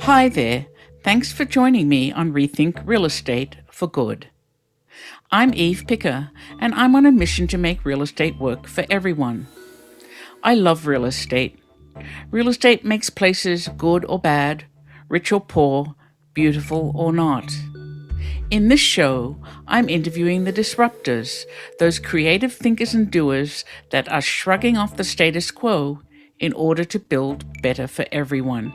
Hi there. Thanks for joining me on Rethink Real Estate for Good. I'm Eve Picker, and I'm on a mission to make real estate work for everyone. I love real estate. Real estate makes places good or bad, rich or poor, beautiful or not. In this show, I'm interviewing the disruptors, those creative thinkers and doers that are shrugging off the status quo in order to build better for everyone.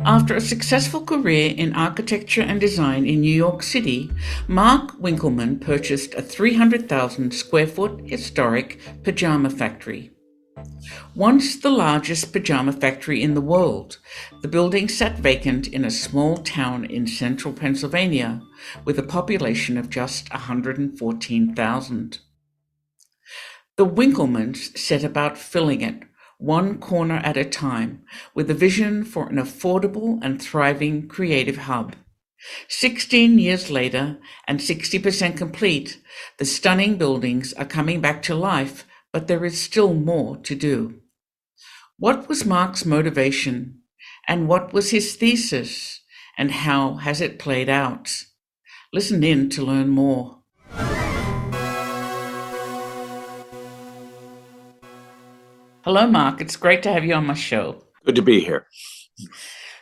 After a successful career in architecture and design in New York City, Mark Winkelman purchased a 300,000 square foot historic pajama factory. Once the largest pajama factory in the world, the building sat vacant in a small town in central Pennsylvania with a population of just 114,000. The Winkelmans set about filling it, one corner at a time, with a vision for an affordable and thriving creative hub. 16 years later, and 60% complete, the stunning buildings are coming back to life, but there is still more to do. What was Mark's motivation? And what was his thesis? And how has it played out? Listen in to learn more. Hello, Mark. It's great to have you on my show. Good to be here.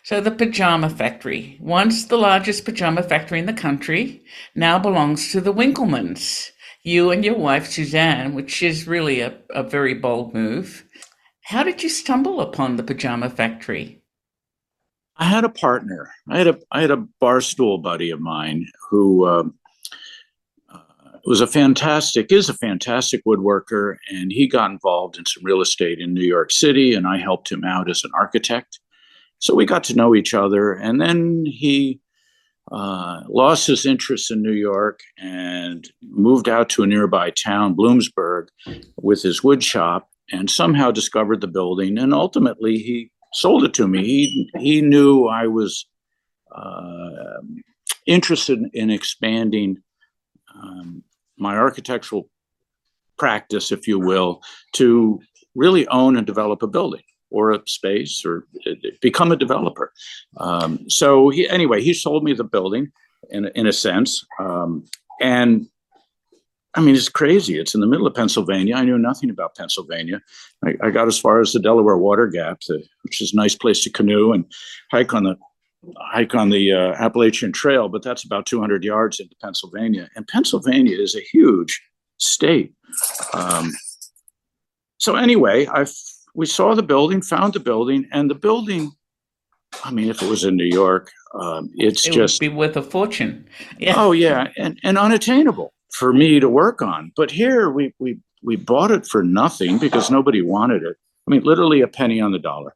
So the Pajama Factory, once the largest pajama factory in the country, now belongs to the Winkelmans. You and your wife, Suzanne, which is really a very bold move. How did you stumble upon the Pajama Factory? I had a partner. I had a bar stool buddy of mine who is a fantastic woodworker, and he got involved in some real estate in New York City, and I helped him out as an architect. So we got to know each other, and then he lost his interest in New York and moved out to a nearby town, Bloomsburg, with his wood shop, and somehow discovered the building, and ultimately he sold it to me. He knew I was interested in expanding my architectural practice, if you will, to really own and develop a building or a space or become a developer. So he sold me the building in a sense. And I mean, it's crazy. It's in the middle of Pennsylvania. I knew nothing about Pennsylvania. I got as far as the Delaware Water Gap, which is a nice place to canoe and hike on the Appalachian Trail, but that's about 200 yards into Pennsylvania. And Pennsylvania is a huge state. So anyway, we saw the building, found the building, and the building, I mean, if it was in New York, it would be worth a fortune. Yeah. Oh yeah, and unattainable for me to work on. But here we bought it for nothing because nobody wanted it. I mean, literally a penny on the dollar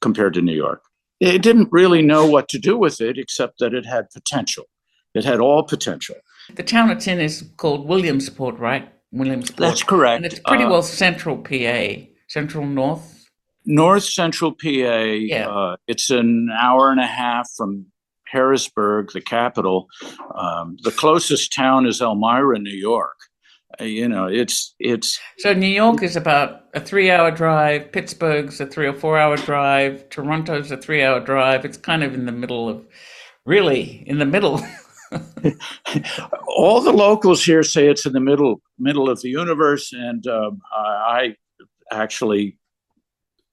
compared to New York. It didn't really know what to do with it, except that it had potential. It had all potential. The town it's in is called Williamsport, right? Williamsport. That's correct. And it's pretty well central PA, central north. North central PA. Yeah. It's an hour and a half from Harrisburg, the capital. The closest town is Elmira, New York. It's so New York is about a 3-hour drive. Pittsburgh's a 3 or 4 hour drive. Toronto's a 3-hour drive. It's kind of in the middle. All the locals here say it's in the middle of the universe, and I actually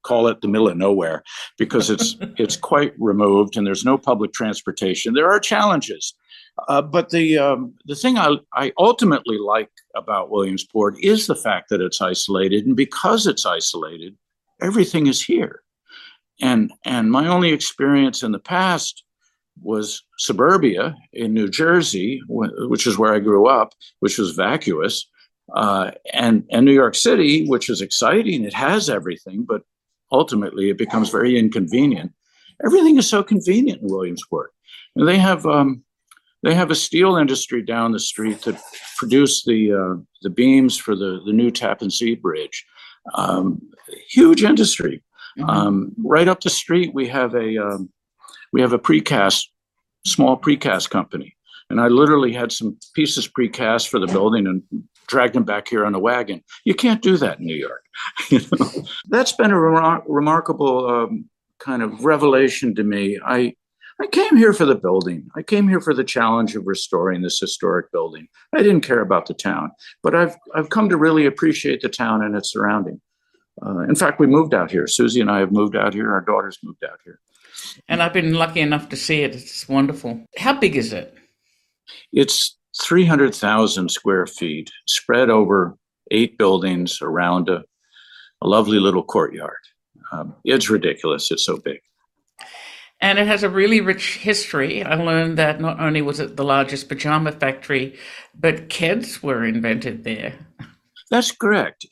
call it the middle of nowhere because it's quite removed and there's no public transportation. There are challenges. But the thing I ultimately like about Williamsport is the fact that it's isolated, and because it's isolated, everything is here. And my only experience in the past was suburbia in New Jersey, which is where I grew up, which was vacuous, and New York City, which is exciting. It has everything, but ultimately it becomes very inconvenient. Everything is so convenient in Williamsport. And they have a steel industry down the street that produced the beams for the new Tappan Zee Bridge. Huge industry. Right up the street, we have a small precast company And I literally had some pieces precast for the building and dragged them back here on a wagon. You can't do that in New York. That's been a remarkable kind of revelation to me. I came here for the building. I came here for the challenge of restoring this historic building. I didn't care about the town, but I've come to really appreciate the town and its surrounding. In fact, we moved out here. Susie and I have moved out here. Our daughters moved out here. And I've been lucky enough to see it. It's wonderful. How big is it? It's 300,000 square feet spread over 8 buildings around a lovely little courtyard. It's ridiculous. It's so big. And it has a really rich history. I learned that not only was it the largest pajama factory, but Keds were invented there. That's correct.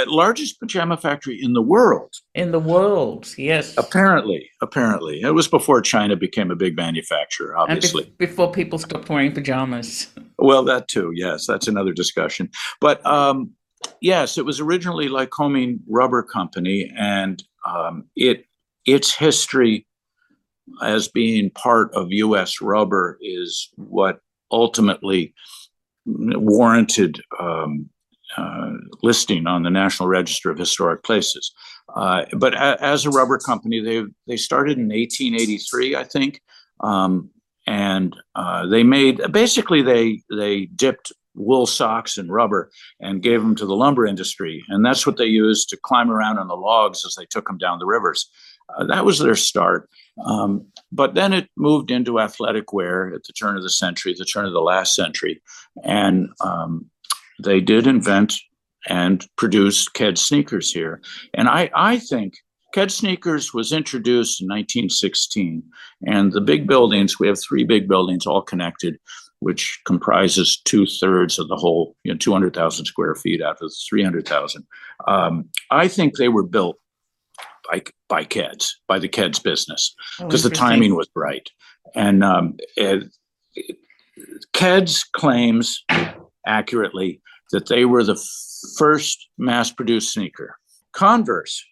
Largest pajama factory in the world. In the world, yes. Apparently. It was before China became a big manufacturer, obviously. And before people stopped wearing pajamas. Well, that too, yes. That's another discussion. But yes, it was originally Lycoming Rubber Company, and its history as being part of U.S. rubber is what ultimately warranted listing on the National Register of Historic Places. But as a rubber company, they started in 1883, I think, and they made basically they dipped wool socks in rubber and gave them to the lumber industry, and that's what they used to climb around on the logs as they took them down the rivers. That was their start. But then it moved into athletic wear at the turn of the century, the turn of the last century. And they did invent and produce Ked sneakers here. And I think Ked sneakers was introduced in 1916. And the big buildings, we have 3 big buildings all connected, which comprises 2/3 of the whole, 200,000 square feet out of the 300,000. I think they were built by Keds, by the Keds business, because the timing was right. And Keds claims accurately that they were the first mass-produced sneaker. Converse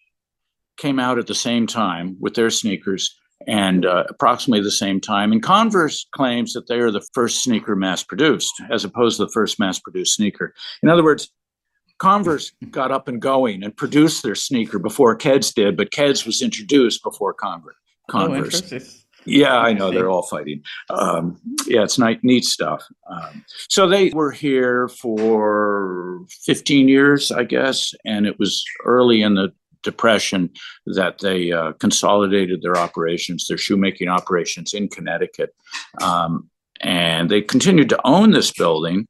came out at the same time with their sneakers, and approximately the same time. And Converse claims that they are the first sneaker mass-produced, as opposed to the first mass-produced sneaker. In other words, Converse got up and going and produced their sneaker before Keds did, but Keds was introduced before Converse. Yeah, I know, they're all fighting. Yeah, it's neat stuff. So they were here for 15 years, I guess, and it was early in the Depression that they consolidated their operations, their shoemaking operations in Connecticut. And they continued to own this building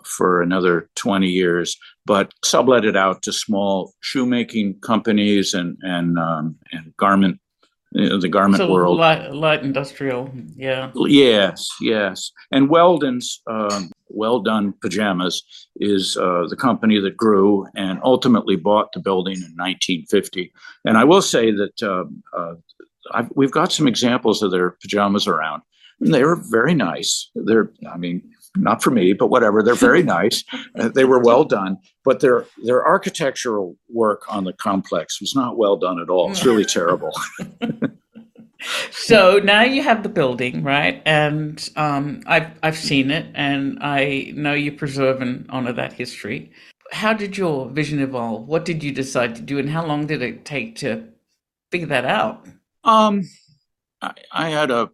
for another 20 years, but sublet it out to small shoemaking companies and garment, the garment world. Light industrial, yeah. Yes. And Weldon's Well Done Pajamas is the company that grew and ultimately bought the building in 1950. And I will say that we've got some examples of their pajamas around. And they were very nice. Not for me, but whatever. They're very nice. They were well done, but their architectural work on the complex was not well done at all. It's really terrible. So now you have the building, right? And I've seen it, and I know you preserve and honor that history. How did your vision evolve? What did you decide to do, and how long did it take to figure that out? I had a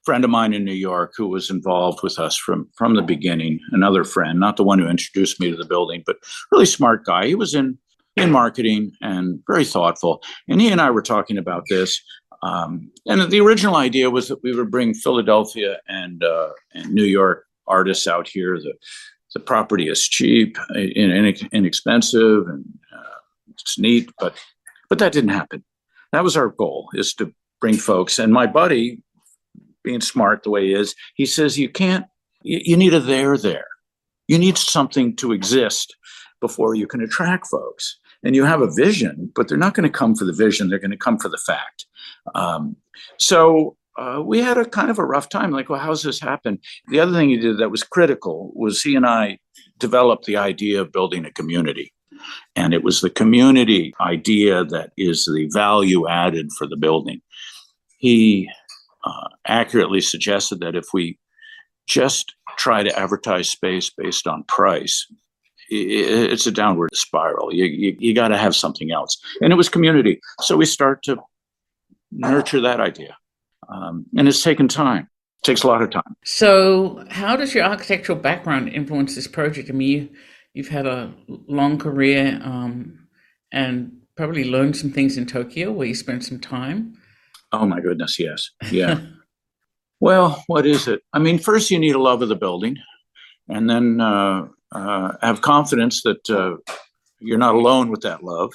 friend of mine in New York who was involved with us from the beginning, another friend, not the one who introduced me to the building, but really smart guy. He was in marketing and very thoughtful. And he and I were talking about this. And the original idea was that we would bring Philadelphia and New York artists out here. The property is cheap and inexpensive, and it's neat, but that didn't happen. That was our goal, is to bring folks. And my buddy, being smart the way he is, he says, you need a there. You need something to exist before you can attract folks. And you have a vision, but they're not going to come for the vision. They're going to come for the fact. So we had a kind of a rough time. Like, well, how's this happen? The other thing he did that was critical was he and I developed the idea of building a community. And it was the community idea that is the value added for the building. He accurately suggested that if we just try to advertise space based on price, it's a downward spiral. You got to have something else. And it was community. So we start to nurture that idea. And it's taken time. It takes a lot of time. So, how does your architectural background influence this project? I mean, you've had a long career and probably learned some things in Tokyo where you spent some time. Oh, my goodness. Yes. Yeah. Well, what is it? I mean, first you need a love of the building, and then have confidence that you're not alone with that love,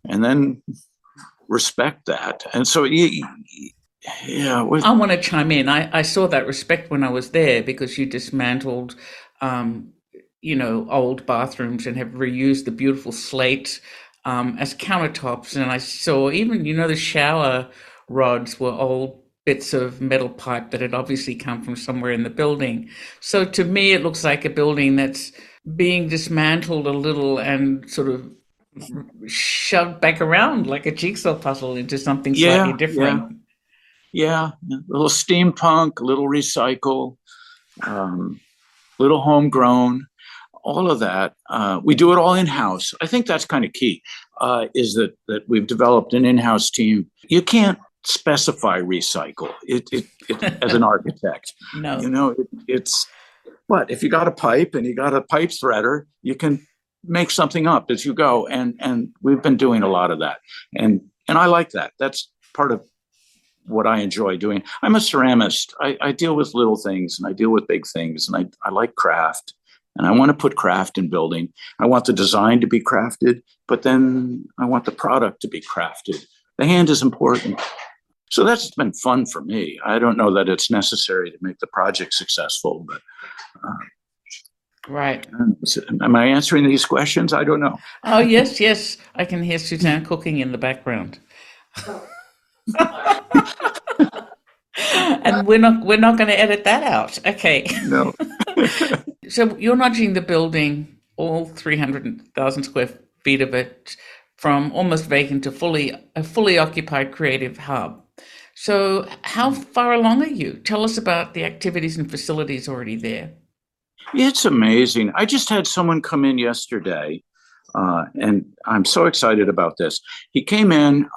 and then respect that. And so, yeah. I want to chime in. I saw that respect when I was there because you dismantled, old bathrooms and have reused the beautiful slate as countertops. And I saw even, the shower rods were old bits of metal pipe that had obviously come from somewhere in the building. So to me, it looks like a building that's being dismantled a little and sort of shoved back around like a jigsaw puzzle into something slightly different. Yeah. A little steampunk, a little recycle, little homegrown, all of that. We do it all in-house. I think that's kind of key, is that we've developed an in-house team. You can't specify recycle it as an architect. No. It's but if you got a pipe and you got a pipe threader, you can make something up as you go. And we've been doing a lot of that. And I like that. That's part of what I enjoy doing. I'm a ceramist. I deal with little things and I deal with big things, and I like craft, and I want to put craft in building. I want the design to be crafted, but then I want the product to be crafted. The hand is important. So that's been fun for me. I don't know that it's necessary to make the project successful, but right. Am I answering these questions? I don't know. Oh, yes. I can hear Suzanne cooking in the background. And we're not going to edit that out. Okay. No. So you're nudging the building, all 300,000 square feet of it, from almost vacant to a fully occupied creative hub. So how far along are you? Tell us about the activities and facilities already there. It's amazing. I just had someone come in yesterday, and I'm so excited about this. He came in,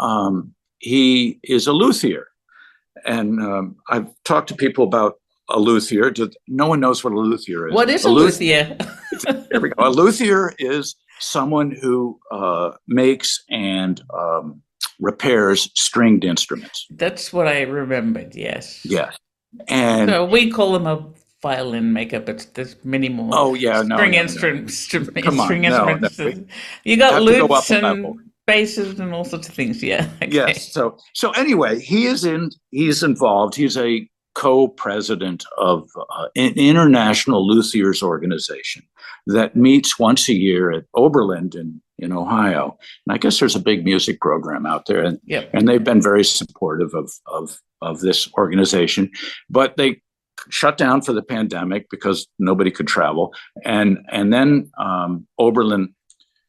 he is a luthier, and I've talked to people about a luthier. No one knows what a luthier is. What is a luthier? There we go. A luthier is someone who makes and repairs stringed instruments. That's what I remembered, yes. Yes. And so we call them a violin maker, but there's many more. Oh, yeah, string instruments. Come on, string instruments. You got lutes and basses and all sorts of things, yeah. Okay. Yes. So anyway, he's involved. He's a co-president of an international luthiers organization that meets once a year at Oberlin in Ohio. And I guess there's a big music program out there, and they've been very supportive of this organization. But they shut down for the pandemic because nobody could travel, and then Oberlin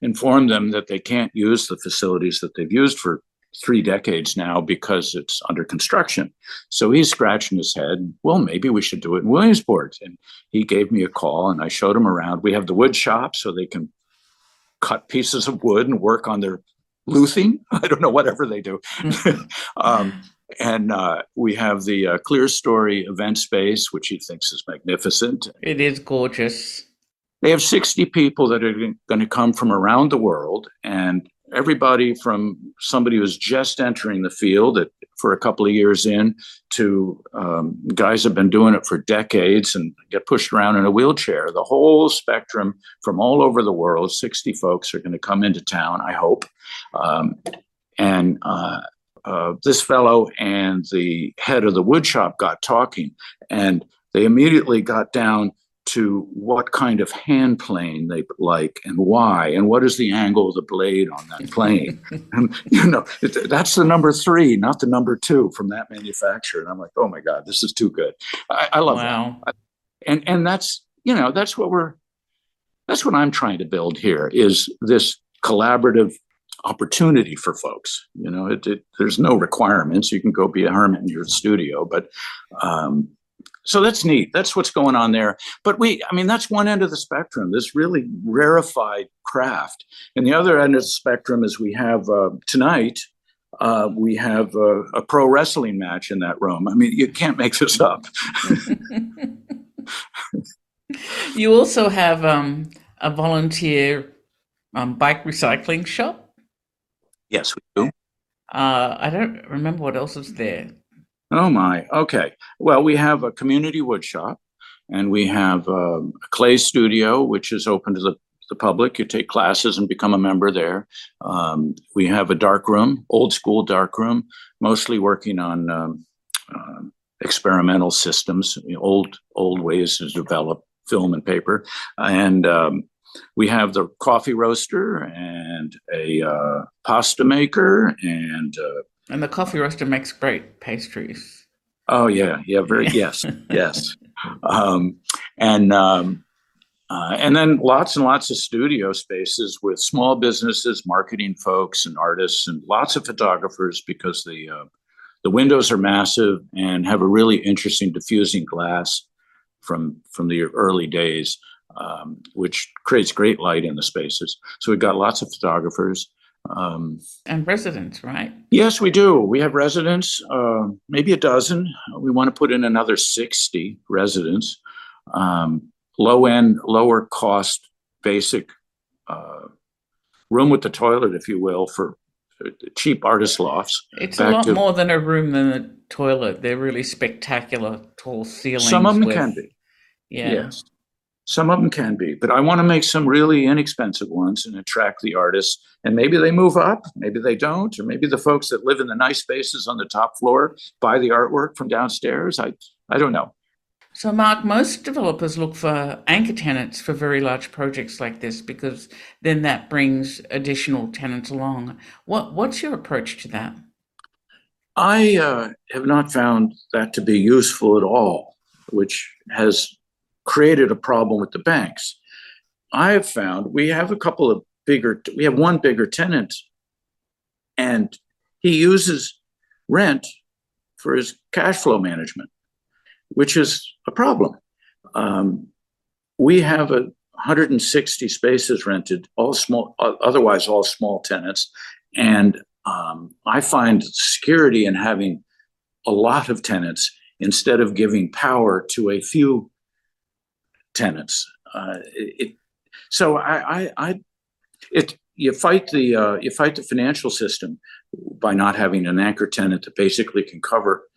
informed them that they can't use the facilities that they've used for 3 decades now because it's under construction. So he's scratching his head. Well, maybe we should do it in Williamsport. And he gave me a call, and I showed him around. We have the wood shop so they can cut pieces of wood and work on their luthing. I don't know, whatever they do. And we have the Clear Story event space, which he thinks is magnificent. It is gorgeous. They have 60 people that are going to come from around the world, and everybody from somebody who's just entering the field for a couple of years in to guys have been doing it for decades and get pushed around in a wheelchair. The whole spectrum from all over the world, 60 folks are going to come into town, I hope. And this fellow and the head of the wood shop got talking, and they immediately got down to what kind of hand plane they like and why, and what is the angle of the blade on that plane. And, that's the number 3, not the number 2 from that manufacturer. And I'm like, oh my God, this is too good. I love that. And that's, that's what I'm trying to build here, is this collaborative opportunity for folks. There's no requirements. You can go be a hermit in your studio, but So that's neat. That's what's going on there. But that's one end of the spectrum, this really rarefied craft. And the other end of the spectrum is we have tonight, we have a pro wrestling match in that room. I mean, you can't make this up. You also have a volunteer bike recycling shop. Yes, we do. I don't remember what else is there. Oh my. Okay. Well, we have a community wood shop, and we have a clay studio, which is open to the public. You take classes and become a member there. We have a dark room, old school dark room, mostly working on experimental systems, old ways to develop film and paper. And we have the coffee roaster and a pasta maker and the coffee roaster makes great pastries. Oh yeah, yes, yes. And then lots and lots of studio spaces with small businesses, marketing folks, and artists, and lots of photographers because the windows are massive and have a really interesting diffusing glass from the early days, which creates great light in the spaces. So we've got lots of photographers. And residents, right? Yes, we do. We have residents, maybe a dozen. We want to put in another 60 residents. Low end, lower cost, basic room with the toilet, if you will, for cheap artist lofts. It's a lot more than a room than a toilet. They're really spectacular, tall ceilings. Some of them can be. Yeah. Yes. Some of them can be, but I want to make some really inexpensive ones and attract the artists. And maybe they move up, maybe they don't, or maybe the folks that live in the nice spaces on the top floor buy the artwork from downstairs. I don't know. So, Mark, most developers look for anchor tenants for very large projects like this because then that brings additional tenants along. What's your approach to that? I have not found that to be useful at all, which has created a problem with the banks. I have found we have one bigger tenant, and he uses rent for his cash flow management, which is a problem. We have 160 spaces rented, all small, otherwise all small tenants. And I find security in having a lot of tenants instead of giving power to a few tenants. You fight the financial system by not having an anchor tenant that basically can cover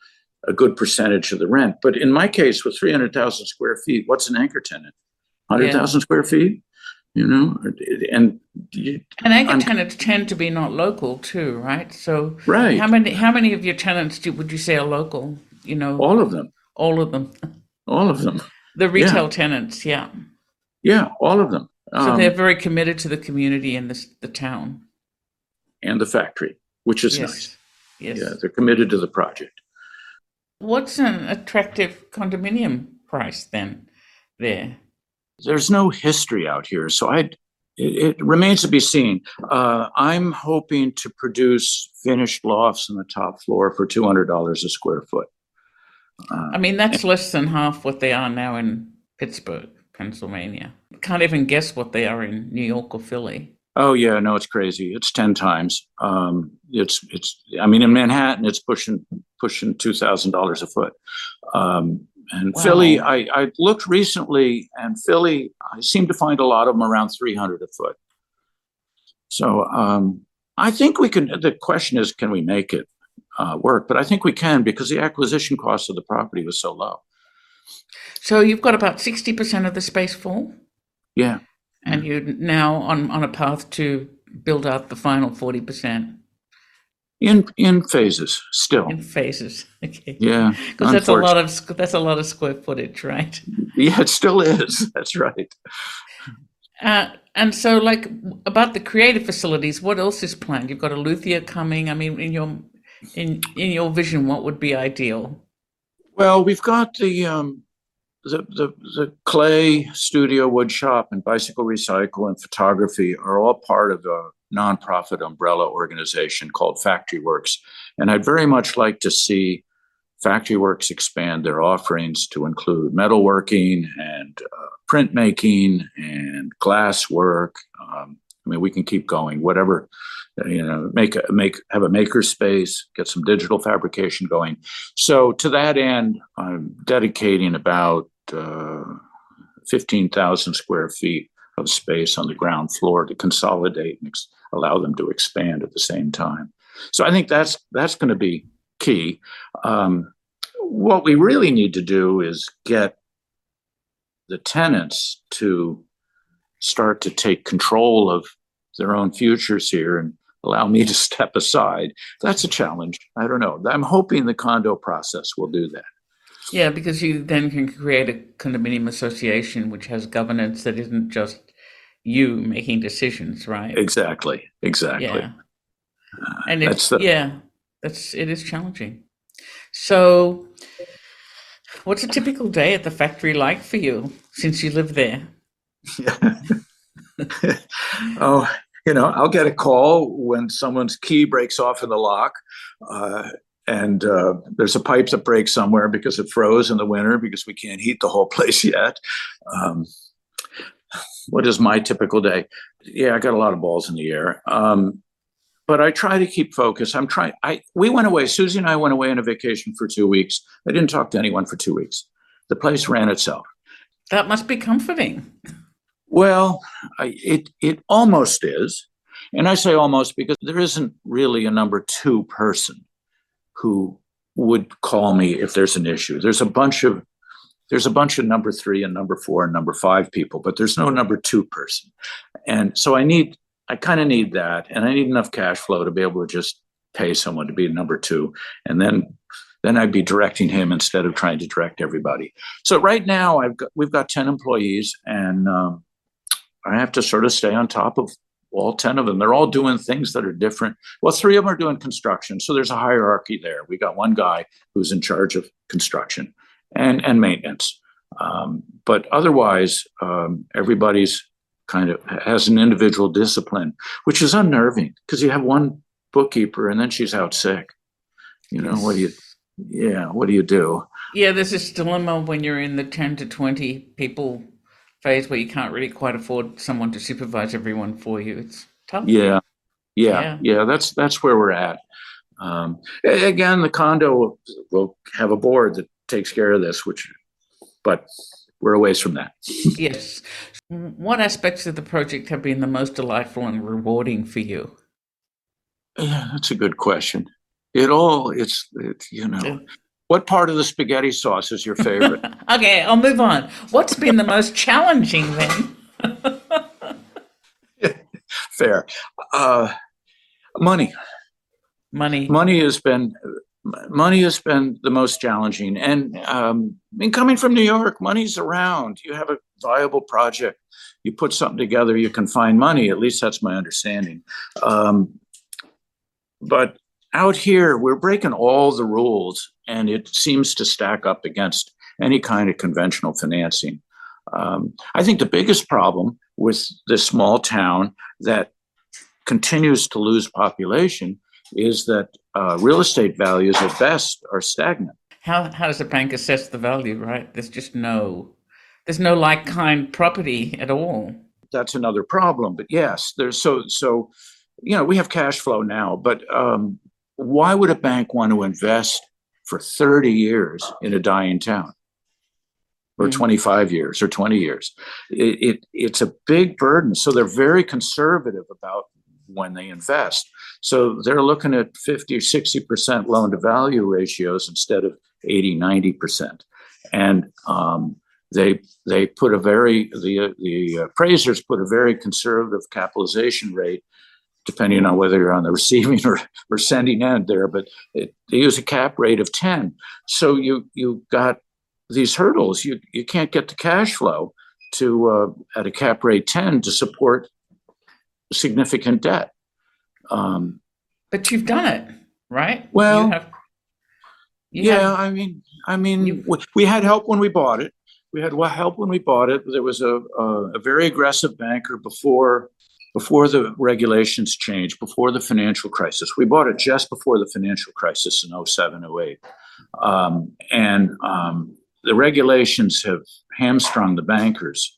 a good percentage of the rent. But in my case, with 300,000 square feet, what's an anchor tenant? 100,000 square feet, and anchor tenants tend to be not local too, right? So right. How many of your tenants would you say are local? All of them. All of them. All of them. The retail tenants, yeah. Yeah, all of them. So they're very committed to the community and the town. And the factory, which is nice. Yes. Yeah, they're committed to the project. What's an attractive condominium price then there? There's no history out here, so it remains to be seen. I'm hoping to produce finished lofts on the top floor for $200 a square foot. That's less than half what they are now in Pittsburgh, Pennsylvania. Can't even guess what they are in New York or Philly. Oh yeah, no, it's crazy. It's 10 times. In Manhattan, it's pushing $2,000 a foot. And wow. Philly, I looked recently, and Philly, I seem to find a lot of them around 300 a foot. So I think we can. The question is, can we make it work? But I think we can because the acquisition cost of the property was so low. So you've got about 60% of the space full? Yeah. And you're now on a path to build out the final 40%? In phases, still. In phases, okay. Yeah. Because that's a lot of square footage, right? Yeah, it still is. That's right. And so, about the creative facilities, what else is planned? You've got a luthier coming. In your vision, what would be ideal? Well, we've got the clay studio, wood shop, and bicycle recycle and photography are all part of a nonprofit umbrella organization called Factory Works. And I'd very much like to see Factory Works expand their offerings to include metalworking and printmaking and glass work. We can keep going. Whatever, have a maker space, get some digital fabrication going. So to that end, I'm dedicating about 15,000 square feet of space on the ground floor to consolidate and allow them to expand at the same time. So I think that's going to be key. What we really need to do is get the tenants to start to take control of their own futures here and allow me to step aside. That's a challenge. I don't know. I'm hoping the condo process will do that. Yeah, because you then can create a condominium association which has governance that isn't just you making decisions, right? Exactly. Yeah. And it is challenging. So what's a typical day at the factory like for you since you live there? Yeah. Oh, I'll get a call when someone's key breaks off in the lock. And there's a pipe that breaks somewhere because it froze in the winter because we can't heat the whole place yet. What is my typical day? Yeah, I got a lot of balls in the air. But I try to keep focused. We went away, Susie and I went away on a vacation for 2 weeks. I didn't talk to anyone for 2 weeks. The place ran itself. That must be comforting. Well, it almost is. And I say almost because there isn't really a number two person who would call me if there's an issue. There's a bunch of number three and number four and number five people, but there's no number two person. And so I kind of need that. And I need enough cash flow to be able to just pay someone to be a number two. And then I'd be directing him instead of trying to direct everybody. So right now we've got 10 employees, and I have to sort of stay on top of all 10 of them. They're all doing things that are different. Well, 3 of them are doing construction. So there's a hierarchy there. We got one guy who's in charge of construction and maintenance. But otherwise, everybody's kind of has an individual discipline, which is unnerving because you have one bookkeeper and then she's out sick. Yes. What do you do? Yeah, there's this dilemma when you're in the 10 to 20 people phase where you can't really quite afford someone to supervise everyone for you. It's tough. Yeah. That's where we're at. Again, the condo will have a board that takes care of this, but we're a ways from that. Yes. What aspects of the project have been the most delightful and rewarding for you? Yeah, that's a good question. What part of the spaghetti sauce is your favorite? Okay, I'll move on. What's been the most challenging then? Fair. Money. Money has been the most challenging. And coming from New York, money's around. You have a viable project, you put something together, you can find money. At least that's my understanding. But out here, we're breaking all the rules, and it seems to stack up against any kind of conventional financing. I think the biggest problem with this small town that continues to lose population is that real estate values at best are stagnant. How does a bank assess the value, right? There's no like-kind property at all. That's another problem. But yes, there's so we have cash flow now, but why would a bank want to invest for 30 years in a dying town? Or 25 years or 20 years. It's a big burden. So they're very conservative about when they invest. So they're looking at 50 or 60% loan to value ratios instead of 80, 90%. And the appraisers put a very conservative capitalization rate, depending on whether you're on the receiving or sending end there, but they use a cap rate of 10. So you got these hurdles. You can't get the cash flow to at a cap rate 10 to support significant debt. But you've done it, right? Well, we had help when we bought it. There was a very aggressive banker before the regulations changed, before the financial crisis. We bought it just before the financial crisis in 07, 08. And the regulations have hamstrung the bankers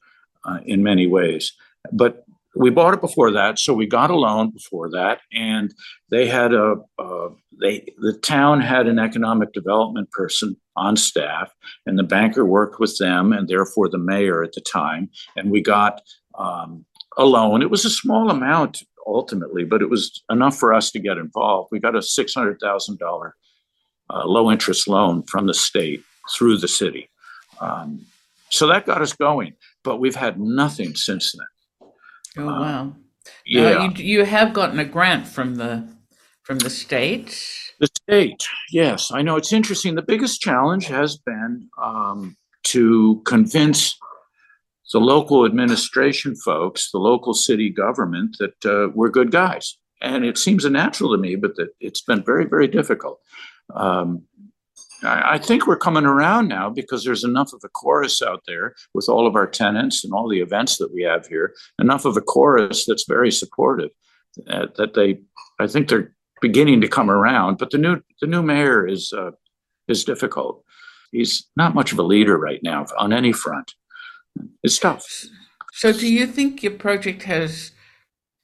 in many ways. But we bought it before that, so we got a loan before that, and they had the town had an economic development person on staff, and the banker worked with them, and therefore the mayor at the time, and we got a loan. It was a small amount ultimately, but it was enough for us to get involved. We got a $600,000 low interest loan from the state through the city. So that got us going, but we've had nothing since then. Oh wow! Yeah, you have gotten a grant from the state. the state. Yes, I know. It's interesting. The biggest challenge has been to convince the local administration folks, the local city government, that we're good guys. And it seems natural to me, but that it's been very, very difficult. I think we're coming around now because there's enough of a chorus out there with all of our tenants and all the events that we have here, enough of a chorus that's very supportive that I think they're beginning to come around. But the new mayor is difficult. He's not much of a leader right now on any front. It's tough. So do you think your project has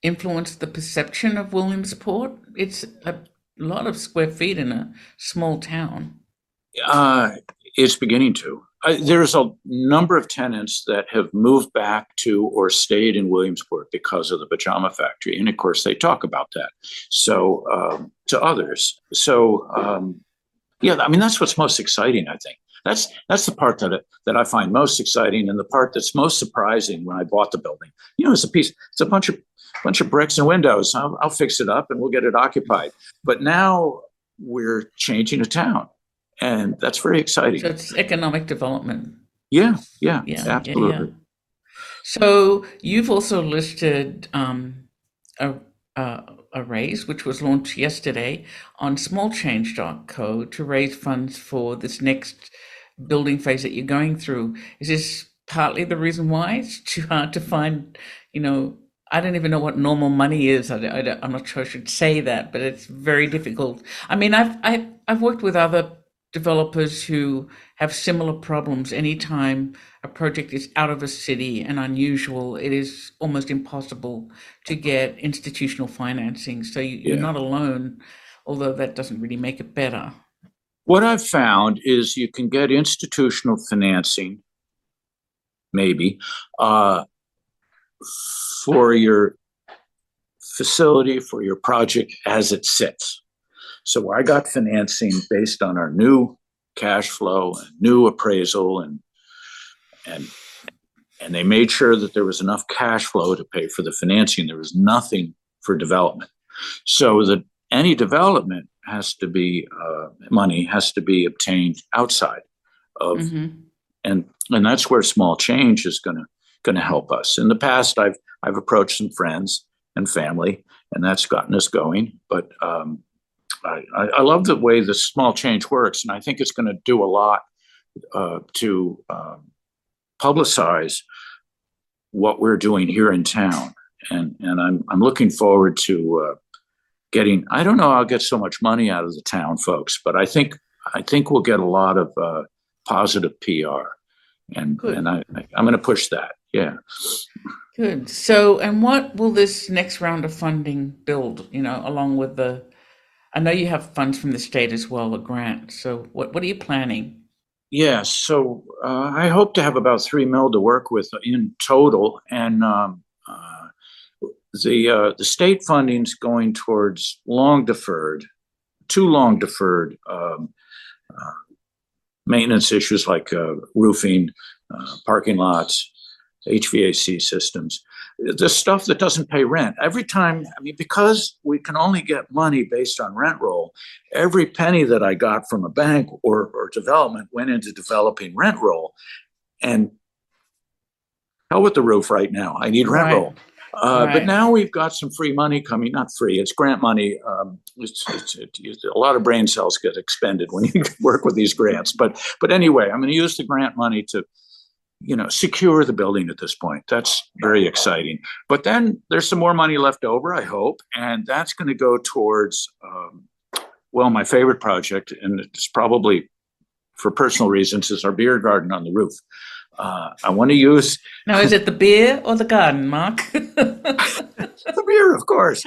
influenced the perception of Williamsport? It's a lot of square feet in a small town. It's beginning to. There's a number of tenants that have moved back to or stayed in Williamsport because of the pajama factory. And of course, they talk about that. So to others. So, yeah, I mean, that's what's most exciting, I think. That's the part that I find most exciting, and the part that's most surprising when I bought the building. It's a bunch of bricks and windows. I'll fix it up and we'll get it occupied. But now we're changing a town, and that's very exciting. So it's economic development. Yeah, absolutely. Yeah. So you've also listed a raise, which was launched yesterday on smallchange.co to raise funds for this next building phase that you're going through. Is this partly the reason why it's too hard to find, I don't even know what normal money is. I'm not sure I should say that, but it's very difficult. I mean, I've worked with other developers who have similar problems. Anytime a project is out of a city and unusual, it is almost impossible to get institutional financing. So you're not alone, although that doesn't really make it better. What I've found is you can get institutional financing, maybe, for your facility, for your project as it sits. So I got financing based on our new cash flow, and new appraisal, and they made sure that there was enough cash flow to pay for the financing. There was nothing for development. So that any development has to be money has to be obtained outside of, and that's where small change is going to help us. In the past, I've approached some friends and family, and that's gotten us going. But I love the way the small change works, and I think it's going to do a lot to publicize what we're doing here in town. And I'm looking forward to getting. I don't know I'll get so much money out of the town folks, but I think we'll get a lot of positive PR, and I'm going to push that. Yeah. Good. So, and what will this next round of funding build? Along with I know you have funds from the state as well, a grant. So, what are you planning? Yes. So I hope to have about $3 million to work with in total, and the state funding's going towards too long deferred maintenance issues like roofing, parking lots, HVAC systems, the stuff that doesn't pay rent. Every time, because we can only get money based on rent roll, every penny that I got from a bank or development went into developing rent roll. And hell with the roof right now. I need rent roll. But now we've got some free money coming, not free, it's grant money. A lot of brain cells get expended when you work with these grants. But anyway, I'm going to use the grant money to secure the building at this point. That's very exciting. But then there's some more money left over, I hope, and that's going to go towards Well, my favorite project, and it's probably for personal reasons, is our beer garden on the roof. I want to use Now, is it the beer or the garden, Mark? the beer, of course.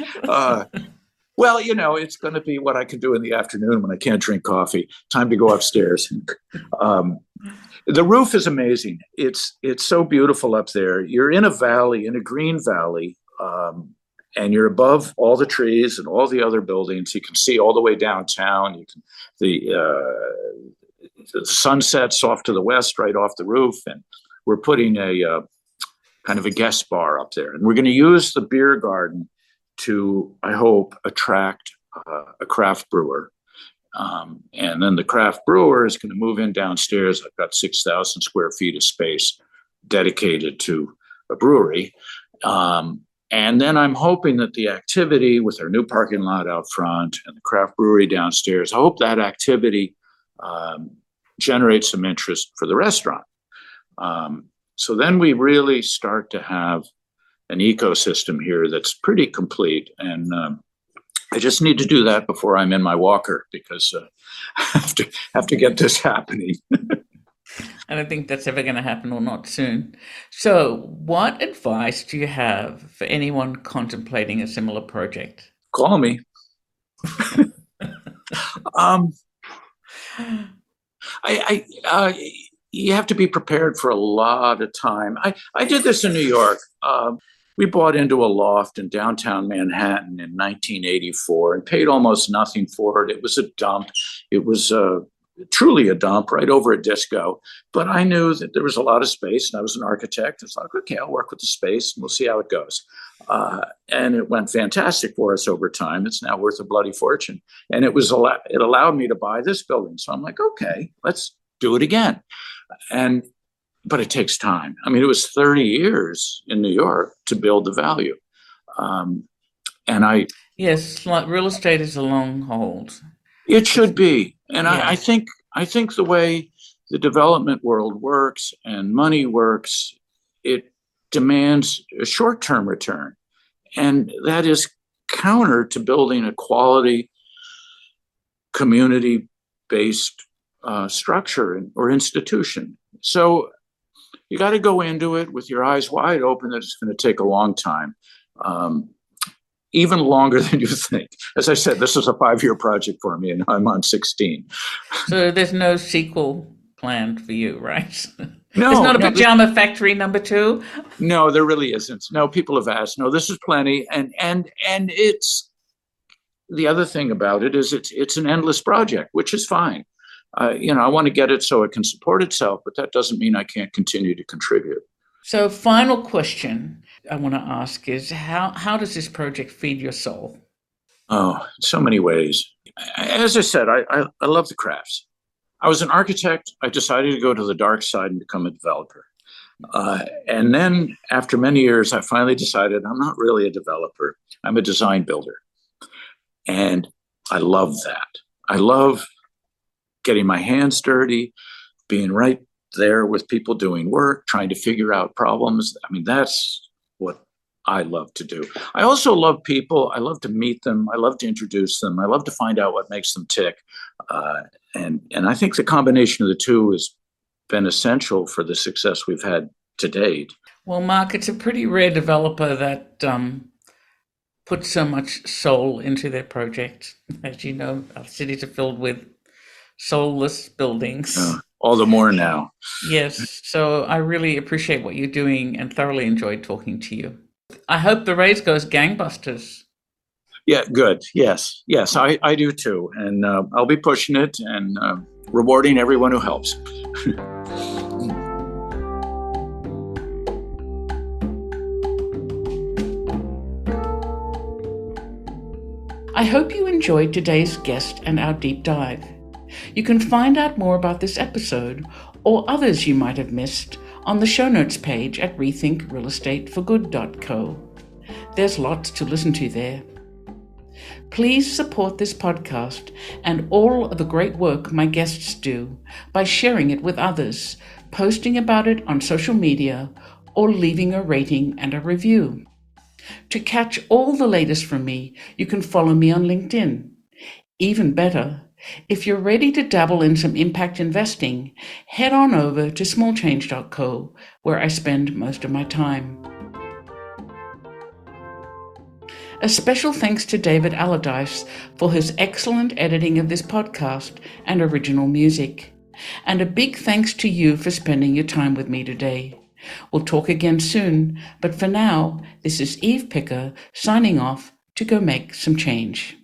Well, it's going to be what I can do in the afternoon when I can't drink coffee. Time to go upstairs. The roof is amazing. It's so beautiful up there. You're in a valley, in a green valley, and you're above all the trees and all the other buildings. You can see all the way downtown. The sun sets off to the west, right off the roof, and we're putting a kind of a guest bar up there. And we're going to use the beer garden to, I hope, attract a craft brewer. And then the craft brewer is going to move in downstairs. I've got 6,000 square feet of space dedicated to a brewery. And then I'm hoping that the activity with our new parking lot out front and the craft brewery downstairs, I hope that activity generates some interest for the restaurant. So then we really start to have an ecosystem here that's pretty complete. And I just need to do that before I'm in my walker, because I have to get this happening. I don't think that's ever going to happen, or not soon. So what advice do you have for anyone contemplating a similar project? Call me. You have to be prepared for a lot of time. I did this in New York. We bought into a loft in downtown Manhattan in 1984 and paid almost nothing for it. It was a dump. It was truly a dump right over a disco. But I knew that there was a lot of space, and I was an architect. It's like, okay, I'll work with the space and we'll see how it goes. And it went fantastic for us over time. It's now worth a bloody fortune. And it allowed me to buy this building. So I'm like, okay, let's do it again. But it takes time. I mean, it was 30 years in New York to build the value. Yes, like real estate is a long hold. It should be. And Yeah. I think the way the development world works and money works, it demands a short-term return. And that is counter to building a quality community-based structure or institution. So you got to go into it with your eyes wide open that it's going to take a long time, even longer than you think. As I said, this is a 5-year project for me, and I'm on 16. So there's no sequel planned for you, right? No, there's not a no, Pajama Factory #2. No, there really isn't. No, people have asked. No, this is plenty, and it's the other thing about it is it's an endless project, which is fine. I want to get it so it can support itself, but that doesn't mean I can't continue to contribute. So final question I want to ask is how does this project feed your soul? Oh, so many ways. As I said, I love the crafts. I was an architect. I decided to go to the dark side and become a developer. And then after many years, I finally decided I'm not really a developer. I'm a design builder. And I love that. I love getting my hands dirty, being right there with people doing work, trying to figure out problems. I mean, that's what I love to do. I also love people. I love to meet them. I love to introduce them. I love to find out what makes them tick. And I think the combination of the two has been essential for the success we've had to date. Well, Mark, it's a pretty rare developer that puts so much soul into their project. As you know, our cities are filled with soulless buildings. All the more now. Yes. So I really appreciate what you're doing and thoroughly enjoyed talking to you. I hope the race goes gangbusters. Yeah, good. Yes, I do too. And I'll be pushing it and rewarding everyone who helps. I hope you enjoyed today's guest and our deep dive. You can find out more about this episode or others you might have missed on the show notes page at rethinkrealestateforgood.co. There's lots to listen to there. Please support this podcast and all of the great work my guests do by sharing it with others, posting about it on social media, or leaving a rating and a review. To catch all the latest from me, you can follow me on LinkedIn. Even better, if you're ready to dabble in some impact investing, head on over to smallchange.co, where I spend most of my time. A special thanks to David Allardyce for his excellent editing of this podcast and original music. And a big thanks to you for spending your time with me today. We'll talk again soon, but for now, this is Eve Picker signing off to go make some change.